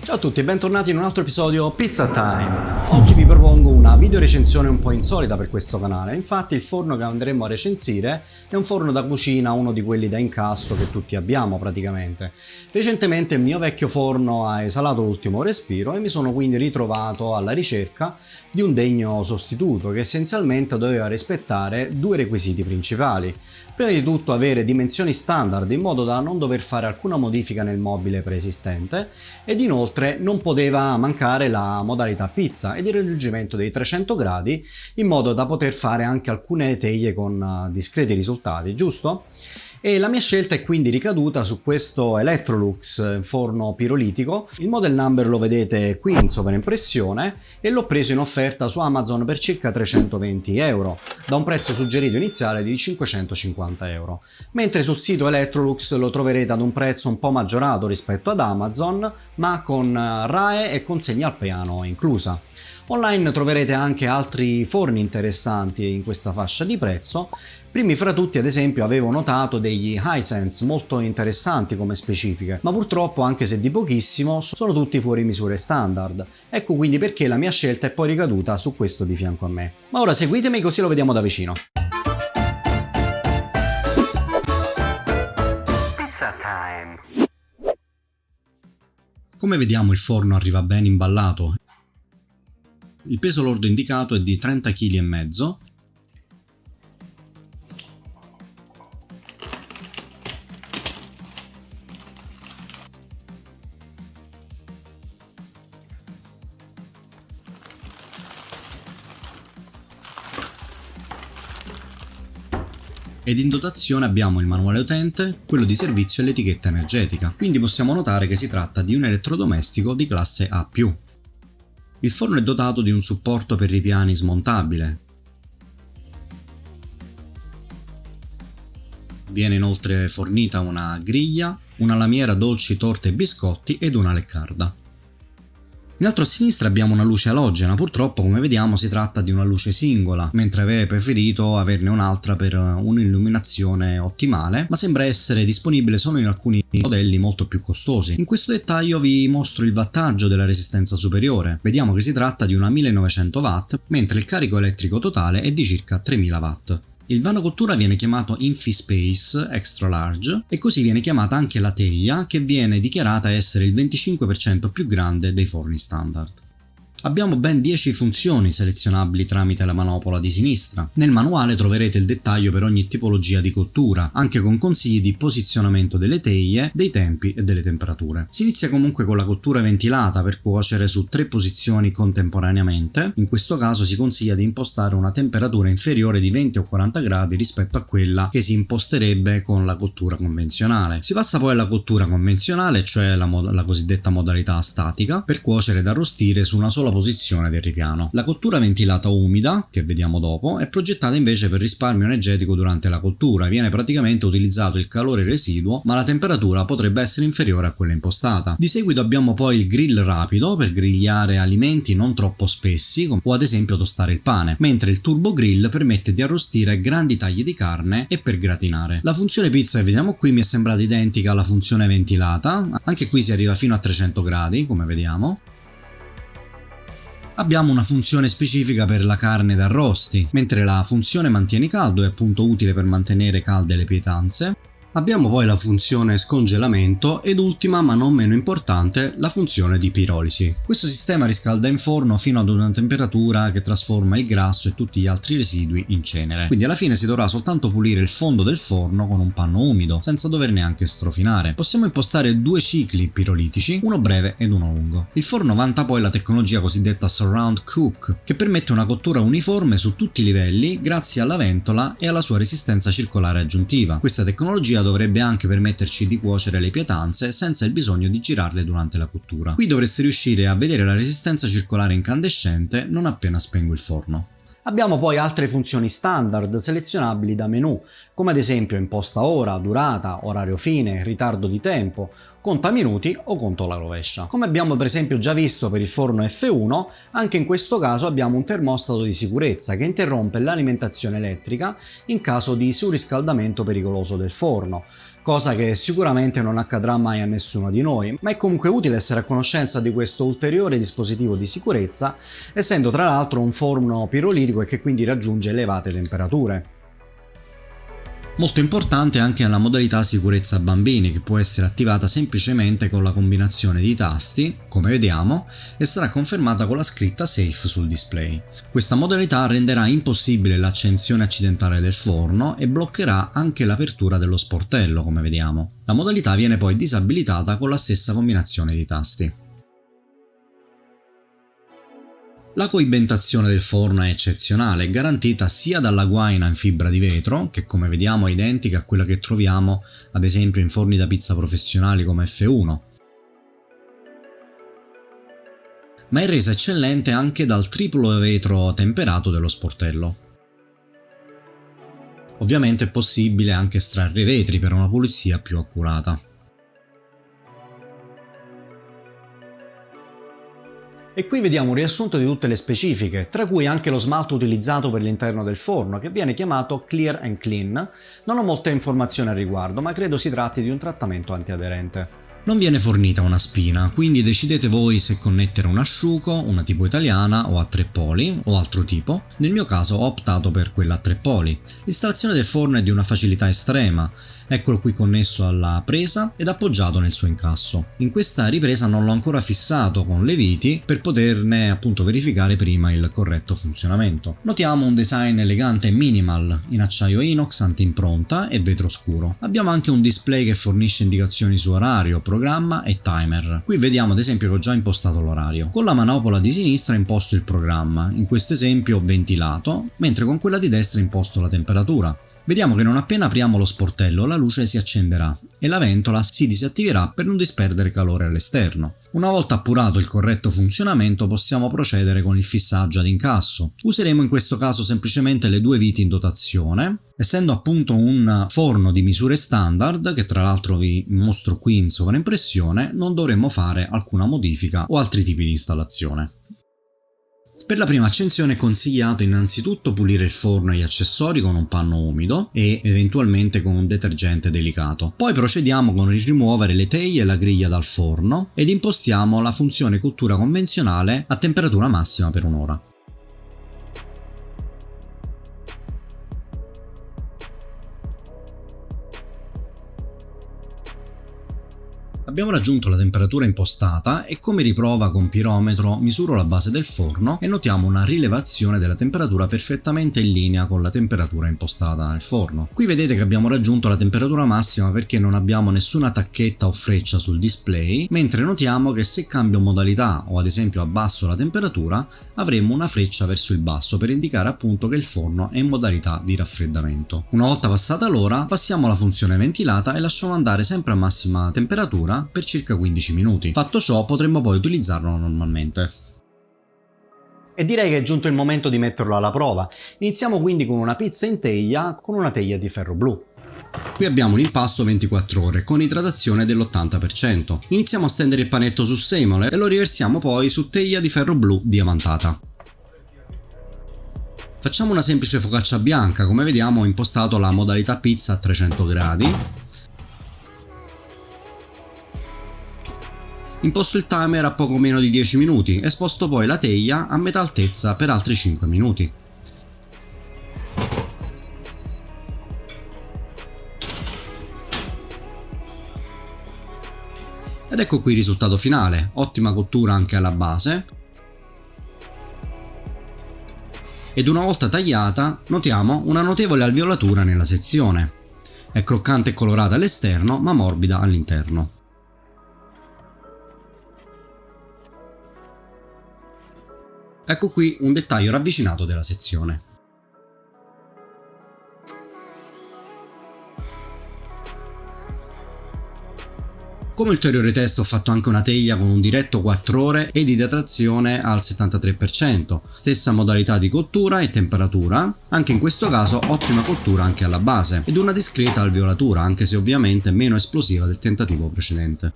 Ciao a tutti e bentornati in un altro episodio Pizza Time. Oggi vi propongo una video recensione un po' insolita per questo canale. Infatti il forno che andremo a recensire è un forno da cucina, uno di quelli da incasso che tutti abbiamo praticamente. Recentemente il mio vecchio forno ha esalato l'ultimo respiro e mi sono quindi ritrovato alla ricerca di un degno sostituto che essenzialmente doveva rispettare due requisiti principali. Prima di tutto avere dimensioni standard in modo da non dover fare alcuna modifica nel mobile preesistente ed inoltre non poteva mancare la modalità pizza ed il raggiungimento dei 300 gradi in modo da poter fare anche alcune teglie con discreti risultati, giusto? E la mia scelta è quindi ricaduta su questo Electrolux forno pirolitico. Il model number lo vedete qui in sovraimpressione e l'ho preso in offerta su Amazon per circa 320 euro, da un prezzo suggerito iniziale di 550 euro, mentre sul sito Electrolux lo troverete ad un prezzo un po' maggiorato rispetto ad Amazon, ma con RAEE e consegna al piano inclusa. Online troverete anche altri forni interessanti in questa fascia di prezzo. Primi fra tutti, ad esempio, avevo notato degli Hisense molto interessanti come specifiche, ma purtroppo, anche se di pochissimo, sono tutti fuori misure standard. Ecco quindi perché la mia scelta è poi ricaduta su questo di fianco a me. Ma ora seguitemi così lo vediamo da vicino. Pizza time. Come vediamo, il forno arriva ben imballato. Il peso lordo indicato è di 30,5 kg. Ed in dotazione abbiamo il manuale utente, quello di servizio e l'etichetta energetica, quindi possiamo notare che si tratta di un elettrodomestico di classe A+. Il forno è dotato di un supporto per ripiani smontabile. Viene inoltre fornita una griglia, una lamiera dolci, torte e biscotti ed una leccarda. In alto a sinistra abbiamo una luce alogena, purtroppo come vediamo si tratta di una luce singola, mentre avrei preferito averne un'altra per un'illuminazione ottimale, ma sembra essere disponibile solo in alcuni modelli molto più costosi. In questo dettaglio vi mostro il wattaggio della resistenza superiore. Vediamo che si tratta di una 1900 watt, mentre il carico elettrico totale è di circa 3000 watt. Il vano cottura viene chiamato InfiSpace Extra Large e così viene chiamata anche la teglia, che viene dichiarata essere il 25% più grande dei forni standard. Abbiamo ben 10 funzioni selezionabili tramite la manopola di sinistra. Nel manuale troverete il dettaglio per ogni tipologia di cottura, anche con consigli di posizionamento delle teglie, dei tempi e delle temperature. Si inizia comunque con la cottura ventilata per cuocere su 3 posizioni contemporaneamente. In questo caso si consiglia di impostare una temperatura inferiore di 20 o 40 gradi rispetto a quella che si imposterebbe con la cottura convenzionale. Si passa poi alla cottura convenzionale, cioè la cosiddetta modalità statica, per cuocere ed arrostire su una sola posizione del ripiano. La cottura ventilata umida, che vediamo dopo, è progettata invece per risparmio energetico durante la cottura. Viene praticamente utilizzato il calore residuo, ma la temperatura potrebbe essere inferiore a quella impostata. Di seguito abbiamo poi il grill rapido per grigliare alimenti non troppo spessi o ad esempio tostare il pane, mentre il turbo grill permette di arrostire grandi tagli di carne e per gratinare. La funzione pizza che vediamo qui mi è sembrata identica alla funzione ventilata, anche qui si arriva fino a 300 gradi come vediamo. Abbiamo una funzione specifica per la carne d'arrosti, mentre la funzione mantieni caldo è appunto utile per mantenere calde le pietanze. Abbiamo poi la funzione scongelamento ed ultima, ma non meno importante, la funzione di pirolisi. Questo sistema riscalda in forno fino ad una temperatura che trasforma il grasso e tutti gli altri residui in cenere. Quindi alla fine si dovrà soltanto pulire il fondo del forno con un panno umido, senza dover neanche strofinare. Possiamo impostare 2 cicli pirolitici, uno breve ed uno lungo. Il forno vanta poi la tecnologia cosiddetta Surround Cook, che permette una cottura uniforme su tutti i livelli grazie alla ventola e alla sua resistenza circolare aggiuntiva. Questa tecnologia dovrebbe anche permetterci di cuocere le pietanze senza il bisogno di girarle durante la cottura. Qui dovreste riuscire a vedere la resistenza circolare incandescente non appena spengo il forno. Abbiamo poi altre funzioni standard selezionabili da menu, come ad esempio imposta ora, durata, orario fine, ritardo di tempo, conta minuti o conto alla rovescia. Come abbiamo per esempio già visto per il forno F1, anche in questo caso abbiamo un termostato di sicurezza che interrompe l'alimentazione elettrica in caso di surriscaldamento pericoloso del forno, cosa che sicuramente non accadrà mai a nessuno di noi, ma è comunque utile essere a conoscenza di questo ulteriore dispositivo di sicurezza, essendo tra l'altro un forno pirolitico e che quindi raggiunge elevate temperature. Molto importante anche la modalità sicurezza bambini, che può essere attivata semplicemente con la combinazione di tasti, come vediamo, e sarà confermata con la scritta Safe sul display. Questa modalità renderà impossibile l'accensione accidentale del forno e bloccherà anche l'apertura dello sportello, come vediamo. La modalità viene poi disabilitata con la stessa combinazione di tasti. La coibentazione del forno è eccezionale, garantita sia dalla guaina in fibra di vetro, che come vediamo è identica a quella che troviamo ad esempio in forni da pizza professionali come F1, ma è resa eccellente anche dal triplo vetro temperato dello sportello. Ovviamente è possibile anche estrarre i vetri per una pulizia più accurata. E qui vediamo un riassunto di tutte le specifiche, tra cui anche lo smalto utilizzato per l'interno del forno, che viene chiamato Clear and Clean. Non ho molte informazioni al riguardo, ma credo si tratti di un trattamento antiaderente. Non viene fornita una spina, quindi decidete voi se connettere un asciugo, una tipo italiana o a 3 poli o altro tipo. Nel mio caso ho optato per quella a 3 poli. L'installazione del forno è di una facilità estrema. Eccolo qui connesso alla presa ed appoggiato nel suo incasso. In questa ripresa non l'ho ancora fissato con le viti per poterne appunto verificare prima il corretto funzionamento. Notiamo un design elegante e minimal in acciaio inox anti-impronta e vetro scuro. Abbiamo anche un display che fornisce indicazioni su orario, programma e timer. Qui vediamo ad esempio che ho già impostato l'orario. Con la manopola di sinistra imposto il programma, in questo esempio ventilato, mentre con quella di destra imposto la temperatura. Vediamo che non appena apriamo lo sportello la luce si accenderà e la ventola si disattiverà per non disperdere calore all'esterno. Una volta appurato il corretto funzionamento possiamo procedere con il fissaggio ad incasso. Useremo in questo caso semplicemente le 2 viti in dotazione. Essendo appunto un forno di misure standard, che tra l'altro vi mostro qui in sovraimpressione, non dovremmo fare alcuna modifica o altri tipi di installazione. Per la prima accensione è consigliato innanzitutto pulire il forno e gli accessori con un panno umido e eventualmente con un detergente delicato. Poi procediamo con il rimuovere le teglie e la griglia dal forno ed impostiamo la funzione cottura convenzionale a temperatura massima per un'ora. Abbiamo raggiunto la temperatura impostata e come riprova con pirometro misuro la base del forno e notiamo una rilevazione della temperatura perfettamente in linea con la temperatura impostata nel forno. Qui vedete che abbiamo raggiunto la temperatura massima perché non abbiamo nessuna tacchetta o freccia sul display, mentre notiamo che se cambio modalità o ad esempio abbasso la temperatura avremo una freccia verso il basso per indicare appunto che il forno è in modalità di raffreddamento. Una volta passata l'ora passiamo alla funzione ventilata e lasciamo andare sempre a massima temperatura per circa 15 minuti. Fatto ciò potremmo poi utilizzarlo normalmente. E direi che è giunto il momento di metterlo alla prova. Iniziamo quindi con una pizza in teglia con una teglia di ferro blu. Qui abbiamo un impasto 24 ore con idratazione dell'80%. Iniziamo a stendere il panetto su semole e lo riversiamo poi su teglia di ferro blu diamantata. Facciamo una semplice focaccia bianca, come vediamo ho impostato la modalità pizza a 300 gradi. Imposto il timer a poco meno di 10 minuti e sposto poi la teglia a metà altezza per altri 5 minuti. Ed ecco qui il risultato finale, ottima cottura anche alla base. Ed una volta tagliata notiamo una notevole alveolatura nella sezione. È croccante e colorata all'esterno ma morbida all'interno. Ecco qui un dettaglio ravvicinato della sezione. Come ulteriore test ho fatto anche una teglia con un diretto 4 ore ed idratazione al 73%, stessa modalità di cottura e temperatura, anche in questo caso ottima cottura anche alla base, ed una discreta alveolatura, anche se ovviamente meno esplosiva del tentativo precedente.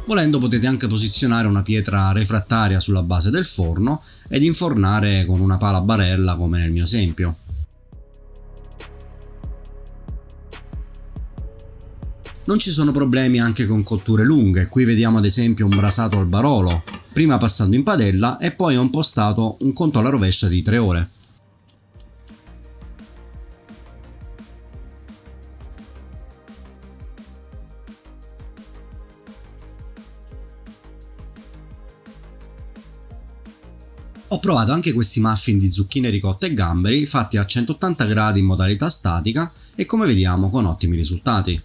Volendo potete anche posizionare una pietra refrattaria sulla base del forno ed infornare con una pala a barella come nel mio esempio. Non ci sono problemi anche con cotture lunghe, qui vediamo ad esempio un brasato al barolo, prima passando in padella e poi ho impostato un conto alla rovescia di 3 ore. Ho provato anche questi muffin di zucchine ricotte e gamberi fatti a 180 gradi in modalità statica e come vediamo con ottimi risultati.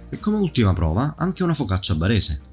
E come ultima prova anche una focaccia barese.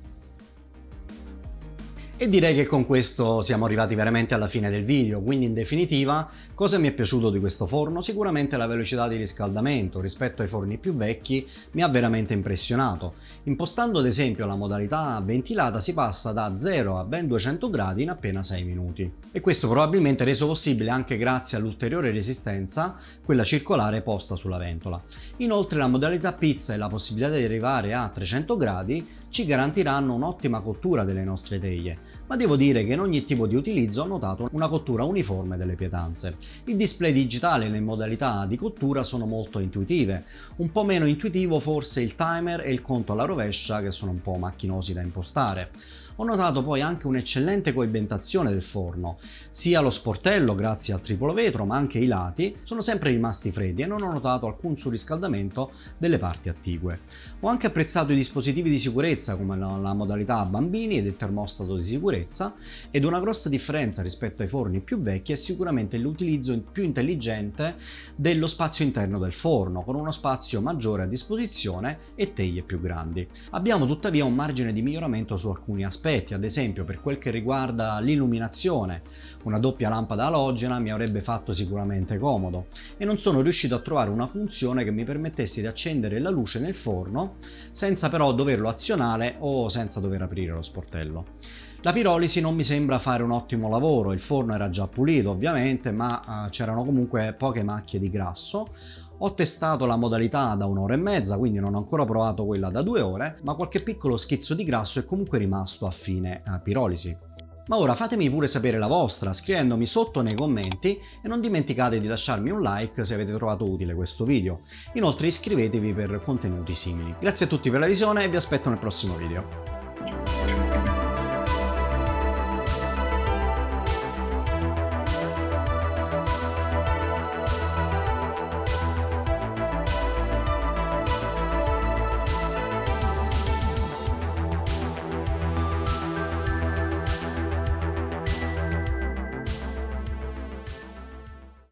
E direi che con questo siamo arrivati veramente alla fine del video, quindi in definitiva cosa mi è piaciuto di questo forno? Sicuramente la velocità di riscaldamento rispetto ai forni più vecchi mi ha veramente impressionato. Impostando ad esempio la modalità ventilata si passa da 0 a ben 200 gradi in appena 6 minuti. E questo probabilmente è reso possibile anche grazie all'ulteriore resistenza, quella circolare posta sulla ventola. Inoltre la modalità pizza e la possibilità di arrivare a 300 gradi ci garantiranno un'ottima cottura delle nostre teglie, ma devo dire che in ogni tipo di utilizzo ho notato una cottura uniforme delle pietanze. Il display digitale e le modalità di cottura sono molto intuitive, un po' meno intuitivo forse il timer e il conto alla rovescia che sono un po' macchinosi da impostare. Ho notato poi anche un'eccellente coibentazione del forno, sia lo sportello grazie al triplo vetro ma anche i lati sono sempre rimasti freddi e non ho notato alcun surriscaldamento delle parti attigue. Ho anche apprezzato i dispositivi di sicurezza come la modalità bambini ed il termostato di sicurezza, ed una grossa differenza rispetto ai forni più vecchi è sicuramente l'utilizzo più intelligente dello spazio interno del forno, con uno spazio maggiore a disposizione e teglie più grandi. Abbiamo tuttavia un margine di miglioramento su alcuni aspetti, ad esempio per quel che riguarda l'illuminazione. Una doppia lampada alogena mi avrebbe fatto sicuramente comodo e non sono riuscito a trovare una funzione che mi permettesse di accendere la luce nel forno senza però doverlo azionare o senza dover aprire lo sportello. La pirolisi non mi sembra fare un ottimo lavoro, il forno era già pulito ovviamente, ma c'erano comunque poche macchie di grasso. Ho testato la modalità da 1 ora e mezza, quindi non ho ancora provato quella da 2 ore, ma qualche piccolo schizzo di grasso è comunque rimasto a fine pirolisi. Ma ora fatemi pure sapere la vostra scrivendomi sotto nei commenti e non dimenticate di lasciarmi un like se avete trovato utile questo video. Inoltre iscrivetevi per contenuti simili. Grazie a tutti per la visione e vi aspetto nel prossimo video.